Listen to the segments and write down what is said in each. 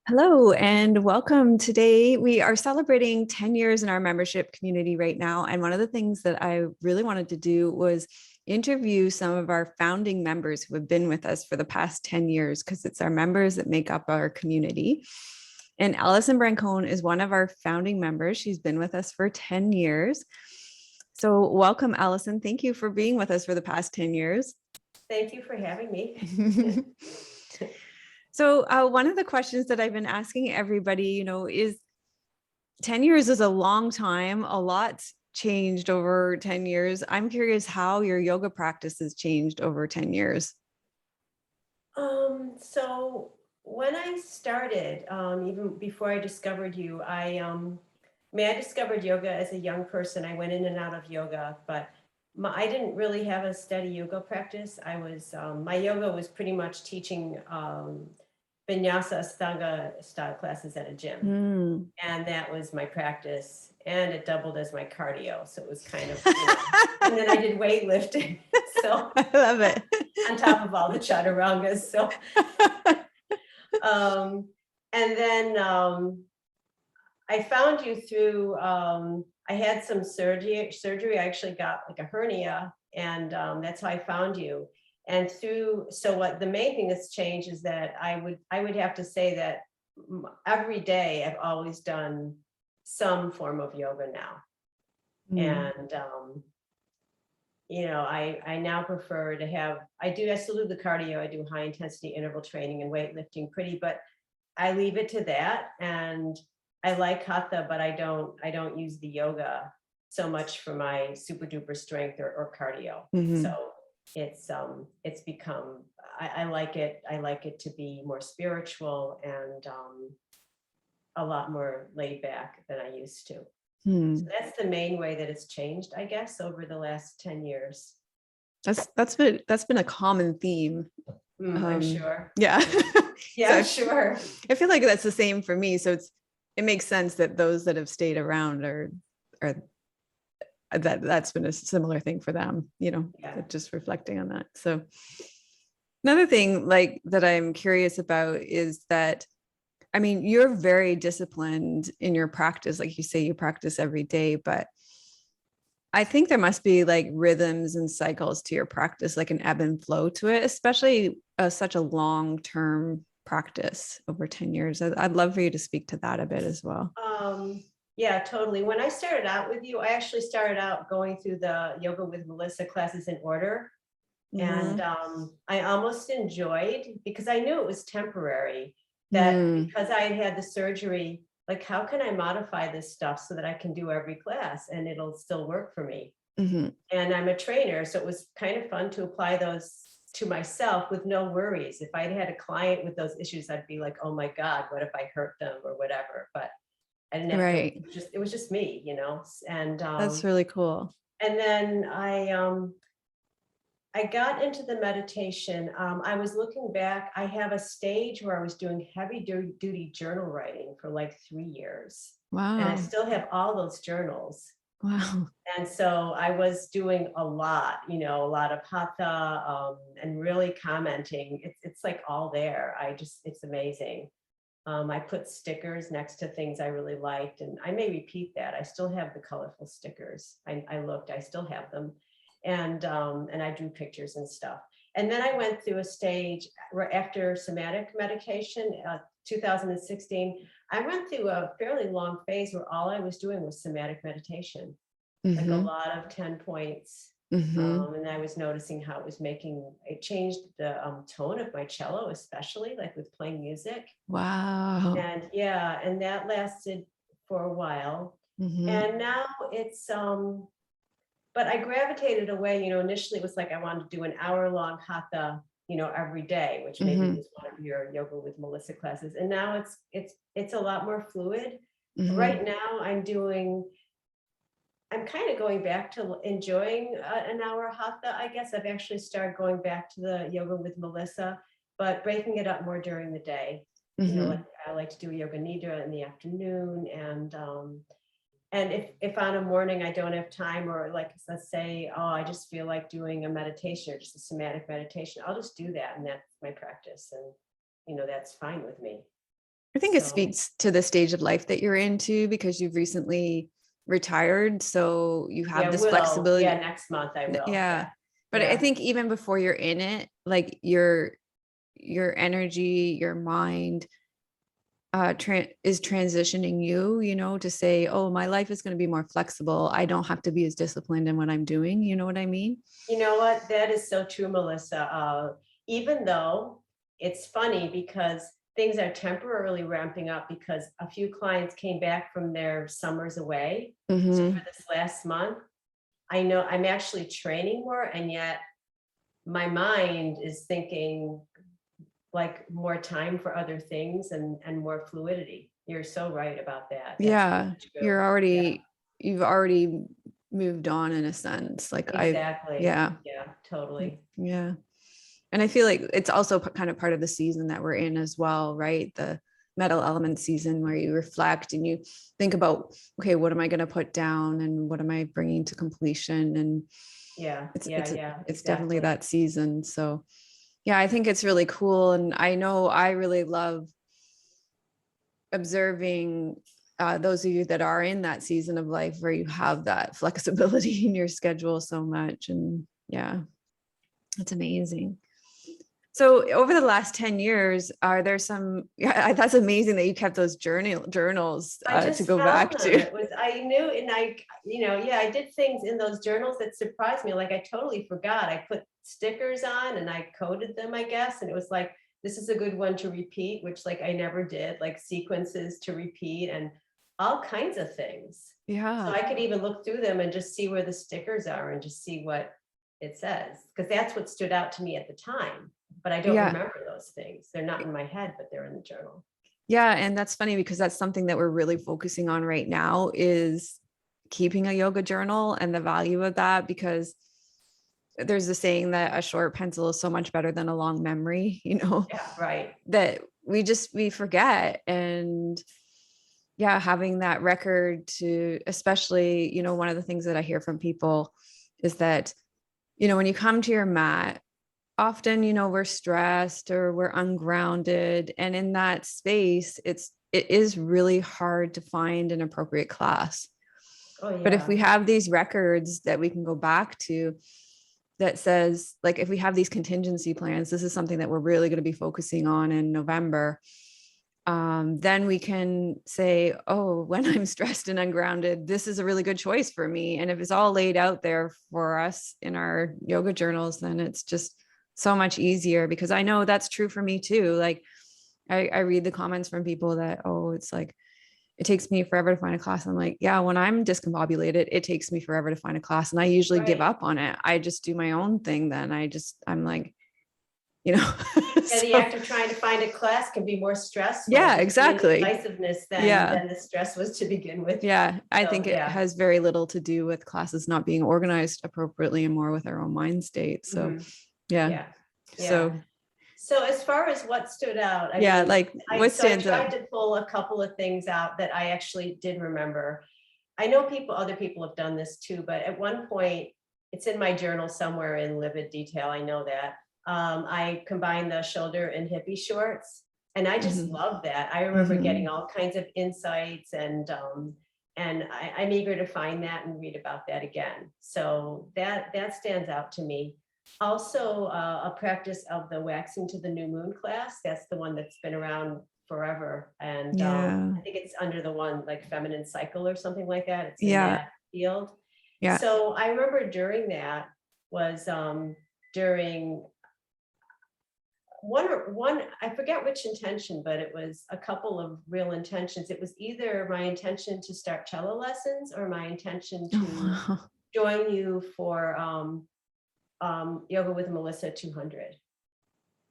Hello and welcome. Today we are celebrating 10 years in our membership community right now. And one of the things that I really wanted to do was interview some of our founding members who have been with us for the past 10 years, because it's our members that make up our community. And Alison Brancone is one of our founding members. She's been with us for 10 years. So welcome, Alison. Thank you for being with us for the past 10 years. Thank you for having me. So one of the questions that I've been asking everybody, is 10 years is a long time. A lot's changed over 10 years. I'm curious how your yoga practice has changed over 10 years. So when I started, even before I discovered you, I discovered yoga as a young person. I went in and out of yoga, but I didn't really have a steady yoga practice. My yoga was pretty much teaching vinyasa Ashtanga style classes at a gym. And that was my practice, and it doubled as my cardio. So it was kind of, and then I did weightlifting. So I love it. On top of all the chaturangas. So, and then I found you through, I had some surgery. I actually got like a hernia, and that's how I found you. And so what the main thing that's changed is that I would have to say that every day I've always done some form of yoga now. And, I now prefer to have, I still do the cardio. I do high intensity interval training and weightlifting but I leave it to that. And I like hatha, but I don't use the yoga so much for my super duper strength or cardio. So it's become, I like it to be more spiritual and a lot more laid back than I used to. So that's the main way that it's changed, I guess, over the last 10 years. That's been a common theme. I'm sure. Yeah. Yeah, so sure. I feel like that's the same for me. So it makes sense that those that have stayed around are that's been a similar thing for them, just reflecting on that. So another thing like that I'm curious about is that, I mean, you're very disciplined in your practice. Like you say, you practice every day, but I think there must be like rhythms and cycles to your practice, like an ebb and flow to it, especially such a long-term practice over 10 years. I'd love for you to speak to that a bit as well. Yeah, totally. When I started out with you, I actually started out going through the Yoga with Melissa classes in order. And I almost enjoyed, because I knew it was temporary, that because I had the surgery, like, how can I modify this stuff so that I can do every class and it'll still work for me? And I'm a trainer, so it was kind of fun to apply those to myself with no worries. If I had a client with those issues, I'd be like, oh my God, what if I hurt them or whatever? But I didn't have right. it was just me, and that's really cool. And then I got into the meditation. I was looking back, I have a stage where I was doing heavy duty journal writing for like 3 years. Wow. And I still have all those journals. Wow. And so I was doing a lot of hatha, and really commenting. It's like all there. It's amazing. I put stickers next to things I really liked, and I may repeat that. I still have the colorful stickers. I still have them. And I drew pictures and stuff. And then I went through a stage where after somatic medication, 2016, I went through a fairly long phase where all I was doing was somatic meditation, like a lot of 10 points. And I was noticing how it changed the tone of my cello, especially like with playing music. Wow. And yeah, and that lasted for a while. And now it's, but I gravitated away, initially it was like, I wanted to do an hour-long hatha, every day, which maybe was one of your Yoga with Melissa classes. And now it's a lot more fluid. Right now I'm kind of going back to enjoying an hour hatha. I guess I've actually started going back to the Yoga with Melissa, but breaking it up more during the day. I like to do yoga nidra in the afternoon, and if on a morning I don't have time, or like, let's say, I just feel like doing a meditation or just a somatic meditation, I'll just do that, and that's my practice, and that's fine with me. I think it So speaks to the stage of life that you're into because you've recently retired. So you yeah, have I this will. Yeah, flexibility. next month I will. Yeah. Yeah. But I Yeah. think even before you're in it, like your energy, your mind is transitioning you, to say, oh, my life is going to be more flexible. I don't have to be as disciplined in what I'm doing. You know what I mean? You know what? That is so true, Melissa. Even though it's funny because things are temporarily ramping up because a few clients came back from their summers away. So for Hmm. this last month, I know I'm actually training more, and yet my mind is thinking like more time for other things and more fluidity. You're so right about that. That's really Yeah. true. Yeah, You've already moved on in a sense. exactly. Yeah. Yeah, totally. Yeah. And I feel like it's also kind of part of the season that we're in as well, right? The metal element season where you reflect and you think about, okay, what am I going to put down and what am I bringing to completion? And Yeah, it's yeah, it's yeah, it's definitely exactly. that season. So yeah, I think it's really cool. And I know I really love observing those of you that are in that season of life where you have that flexibility in your schedule so much. And yeah, it's amazing. So over the last 10 years, are there some, yeah, that's amazing that you kept those journals I to just go found back them. to. It was, I knew, and yeah, I did things in those journals that surprised me. Like I totally forgot. I put stickers on and I coded them, I guess. And it was like, this is a good one to repeat, which like I never did, like sequences to repeat and all kinds of things. So Yeah. I could even look through them and just see where the stickers are and just see what it says. Because that's what stood out to me at the time. But I don't Yeah. remember those things. They're not in my head, but they're in the journal. Yeah. And that's funny because that's something that we're really focusing on right now is keeping a yoga journal and the value of that, because there's a saying that a short pencil is so much better than a long memory, Yeah, right. that we forget. And yeah, having that record to, especially, one of the things that I hear from people is that, when you come to your mat, often, we're stressed or we're ungrounded. And in that space, it is really hard to find an appropriate class. Oh, But if yeah. we have these records that we can go back to that says, like, if we have these contingency plans, this is something that we're really going to be focusing on in November. Then we can say, oh, when I'm stressed and ungrounded, this is a really good choice for me. And if it's all laid out there for us in our yoga journals, then it's just so much easier, because I know that's true for me too. Like I read the comments from people that, oh, it's like, it takes me forever to find a class. I'm like, yeah, when I'm discombobulated, it takes me forever to find a class. And I usually give Right. up on it. I just do my own thing. Then I'm like, you know, Yeah, the so act of trying to find a class can be more stressful, yeah, just the exactly. indecisiveness than Yeah. the stress was to begin with. Yeah. I So think it yeah. has very little to do with classes not being organized appropriately and more with our own mind state. So Mhm. yeah. Yeah. Yeah. So So as far as what stood out, I yeah, mean, like I what so I stands out? tried to pull a couple of things out that I actually did remember. I know other people have done this too, but at one point, it's in my journal somewhere in livid detail. I know that. I combined the shoulder and hippie shorts, and I just Mhm. love that. I remember getting Mhm. all kinds of insights, and I'm eager to find that and read about that again. So that stands out to me. Also, a practice of the waxing to the new moon class. That's the one that's been around forever. And Yeah. I think it's under the one like feminine cycle or something like that. It's in Yeah. that field. Yeah. So I remember during that was during one, I forget which intention, but it was a couple of real intentions. It was either my intention to start cello lessons or my intention to Oh, wow. join you for Yoga with Melissa 200. It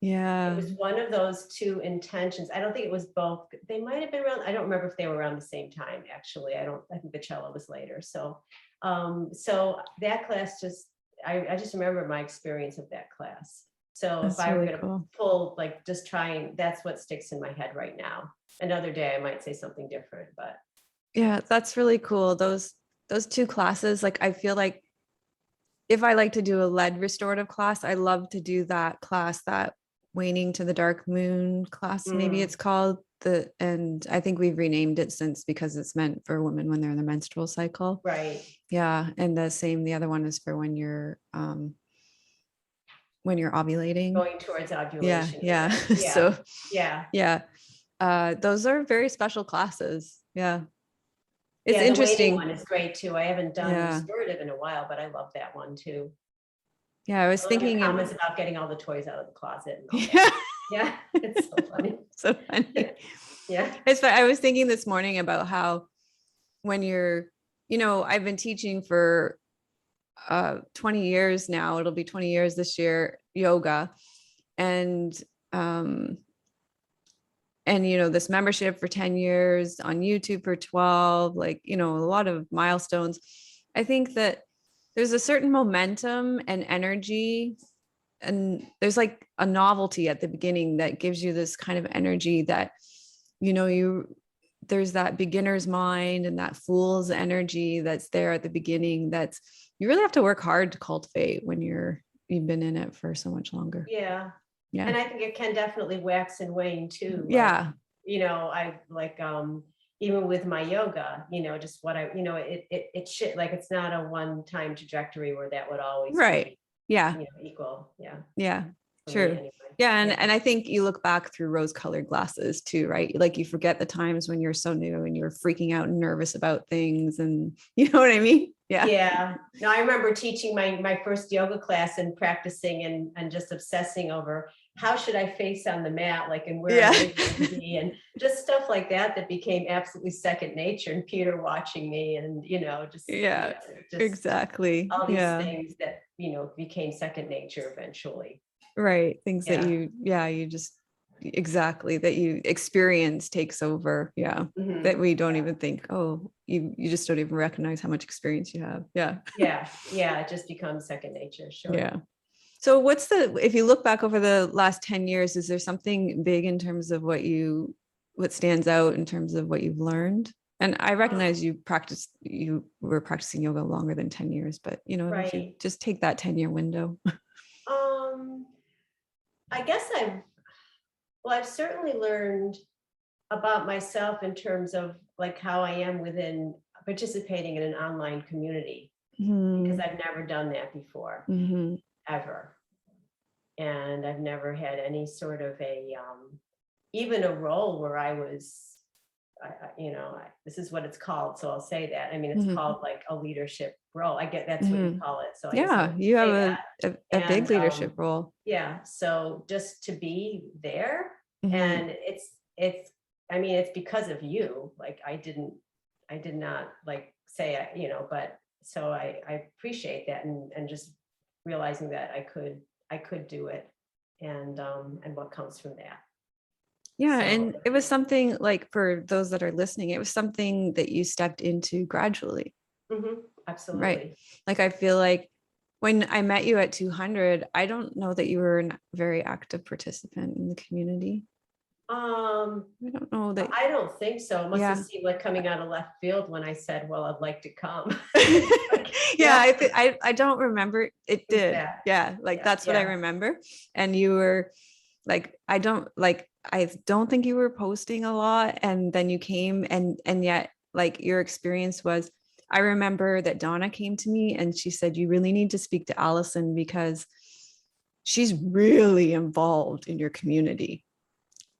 Yeah. was one of those two intentions. I don't think it was both. They might have been around. I don't remember if they were around the same time, actually. I think the cello was later. So that class just, I just remember my experience of that class. So if That's I were really going to cool. pull, like just trying, that's what sticks in my head right now. Another day I might say something different, but Yeah, that's really cool. Those two classes, like I feel like if I like to do a lead restorative class, I love to do that class, that waning to the dark moon class, maybe mm, it's called. and I think we've renamed it since, because it's meant for women when they're in the menstrual cycle. Right. Yeah. And the other one is for when you're ovulating. Going towards Yeah. ovulation. Yeah. Yeah. So Yeah. yeah. Those are very special classes. Yeah. It's Yeah, the waiting interesting. one is great too. I haven't done Yeah. restorative in a while, but I love that one too. Yeah. I was I love your thinking comments about getting all the toys out of the closet and all that. yeah. Yeah, it's so funny. So funny. Yeah. I was thinking this morning about how when I've been teaching for 20 years now. It'll be 20 years this year, yoga. And this membership for 10 years, on YouTube for 12, a lot of milestones. I think that there's a certain momentum and energy, and there's like a novelty at the beginning that gives you this kind of energy that, there's that beginner's mind and that fool's energy that's there at the beginning. You really have to work hard to cultivate when you've been in it for so much longer. Yeah. Yeah. And I think it can definitely wax and wane too. Yeah. I like, even with my yoga, just what it should, like, it's not a one-time trajectory where that would always right. Yeah. be, equal. Yeah. Yeah. For True. me anyway. Yeah. And I think you look back through rose-colored glasses too, right? Like you forget the times when you're so new and you're freaking out and nervous about things, and you know what I mean? Yeah. Yeah. No, I remember teaching my first yoga class and practicing and just obsessing over how should I face on the mat, like, and where am I going to be, and just stuff like that became absolutely second nature. And Peter watching me, and just exactly. all these things that became second nature eventually. Right. Things that you just exactly that you experience takes over. Yeah. Mm-hmm. That we don't even think, oh, you just don't even recognize how much experience you have. Yeah. Yeah. Yeah. It just becomes second nature. Sure. Yeah. So if you look back over the last 10 years, is there something big in terms of what stands out in terms of what you've learned? And I recognize you were practicing yoga longer than 10 years, but right. if you just take that 10-year window. I guess I've certainly learned about myself in terms of like how I am within participating in an online community, because I've never done that before, ever. And I've never had any sort of even a role where I was, this is what it's called, so I'll say that. I mean, it's called like a leadership role. I get that's what you call it. So you have a big leadership role. Yeah. So just to be there, and it's because of you. Like I did not like say, but so I appreciate that, and just realizing that I could do it, and what comes from that. Yeah. So, and it was something like, for those that are listening, it was something that you stepped into gradually. Absolutely. Right. Like, I feel like when I met you at 200, I don't know that you were a very active participant in the community. I don't know that. I don't think so. It must have seemed like coming out of left field when I said, well, I'd like to come. I don't remember. It did. That's what I remember. And you were like, I don't think you were posting a lot. And then you came, and yet like your experience was, I remember that Donna came to me and she said, you really need to speak to Alison because she's really involved in your community.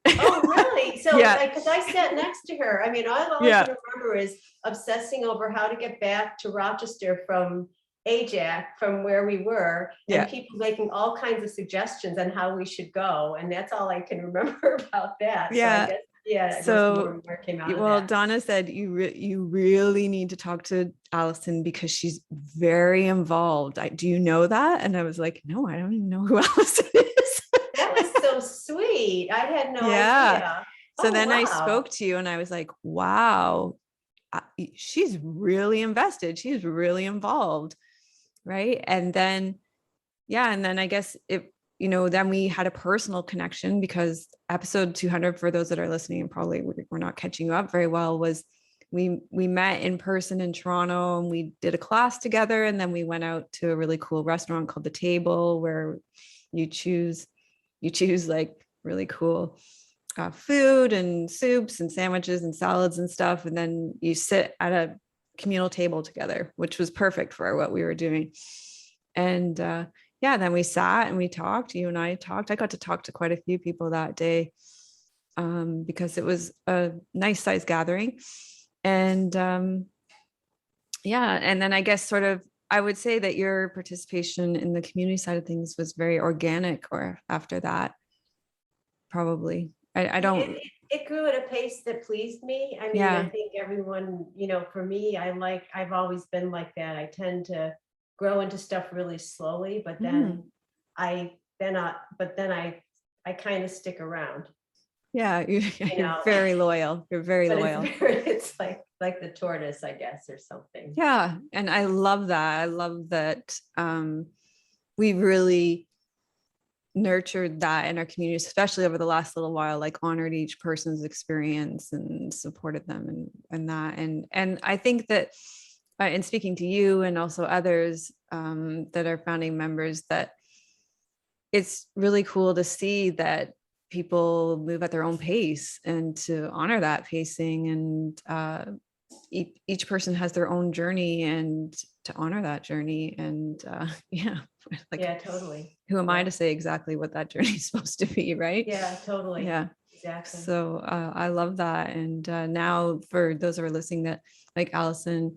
Oh, really? So because I sat next to her. I mean, all I can remember is obsessing over how to get back to Rochester from Ajax, from where we were, and people making all kinds of suggestions on how we should go. And that's all I can remember about that. Yeah. So I guess, so where came out of that. Donna said you really need to talk to Alison because she's very involved. Do you know that? And I was like, no, I don't even know who Alison is. That was so sweet. I had no idea. So then I spoke to you and I was like, wow, she's really invested. She's really involved. Right. And then, I guess then we had a personal connection, because episode 200, for those that are listening and probably we're not catching you up very well, was we met in person in Toronto and we did a class together. And then we went out to a really cool restaurant called The Table, where you choose like really cool food and soups and sandwiches and salads and stuff. And then you sit at a communal table together, which was perfect for what we were doing. And yeah, then we sat and we talked. You and I talked. I got to talk to quite a few people that day because it was a nice size gathering. And yeah, and then I guess sort of I would say that your participation in the community side of things was very organic or after that, probably. I don't, It grew at a pace that pleased me. I mean, I yeah. think everyone, for me, I've always been like that. I tend to grow into stuff really slowly, but then I, but then I kind of stick around, Yeah, you you're know, very loyal. You're very but loyal. it's like the tortoise, I guess, or something. Yeah, and I love that. I love that we really nurtured that in our community, especially over the last little while, like honored each person's experience and supported them and that. And I think that in speaking to you and also others that are founding members, that it's really cool to see that people move at their own pace and to honor that pacing, and each person has their own journey and to honor that journey. And yeah, like, Yeah, totally. who am Yeah. I to say exactly what that journey is supposed to be, right? Yeah, totally. Yeah. Exactly. So I love that. And now for those who are listening, that like Alison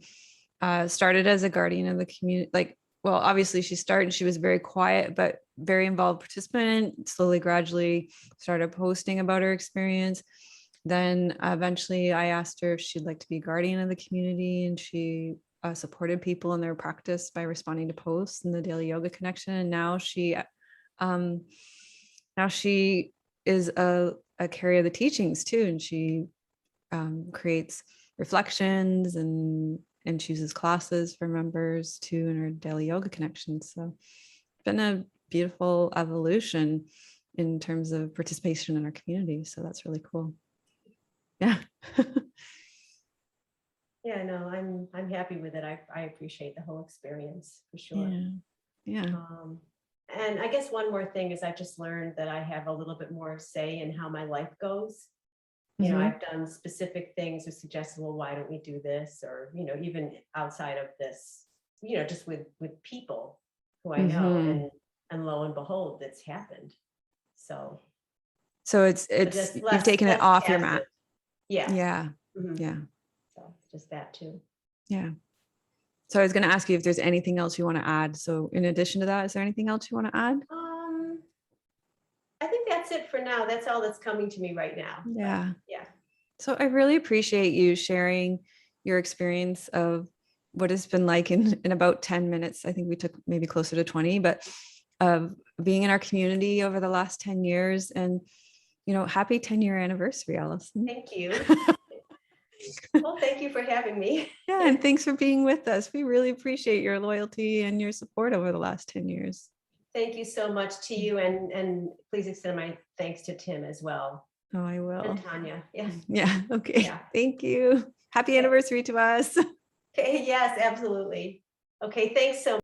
started as a guardian of the community, like, well, obviously she was very quiet, but very involved participant, slowly, gradually started posting about her experience. Then eventually I asked her if she'd like to be guardian of the community, and she supported people in their practice by responding to posts in the Daily Yoga Connection. And um, now she is a carrier of the teachings too, and she creates reflections and chooses classes for members too in our Daily Yoga Connection. So it's been a beautiful evolution in terms of participation in our community. So that's really cool. Yeah. Yeah, no, I'm happy with it. I appreciate the whole experience for sure. Yeah. Yeah. And I guess one more thing is I just learned that I have a little bit more say in how my life goes. I've done specific things or suggested, well, why don't we do this? Or, even outside of this, just with people who I know, and lo and behold, it's happened. So it's you've taken it off your mat. Yeah. Yeah. Yeah. So just that too. Yeah. So I was going to ask you if there's anything else you want to add. So in addition to that, is there anything else you want to add? I think that's it for now. That's all that's coming to me right now. Yeah. Yeah. So I really appreciate you sharing your experience of what it's been like in about 10 minutes. I think we took maybe closer to 20, but of being in our community over the last 10 years. And, happy 10-year anniversary, Alison. Thank you. Well, thank you for having me. Yeah, and thanks for being with us. We really appreciate your loyalty and your support over the last 10 years. Thank you so much to you, and please extend my thanks to Tim as well. Oh, I will. And Tanya. Yeah. Yeah. Okay. Yeah. Thank you. Happy anniversary to us. Okay. Yes, absolutely. Okay. Thanks so much.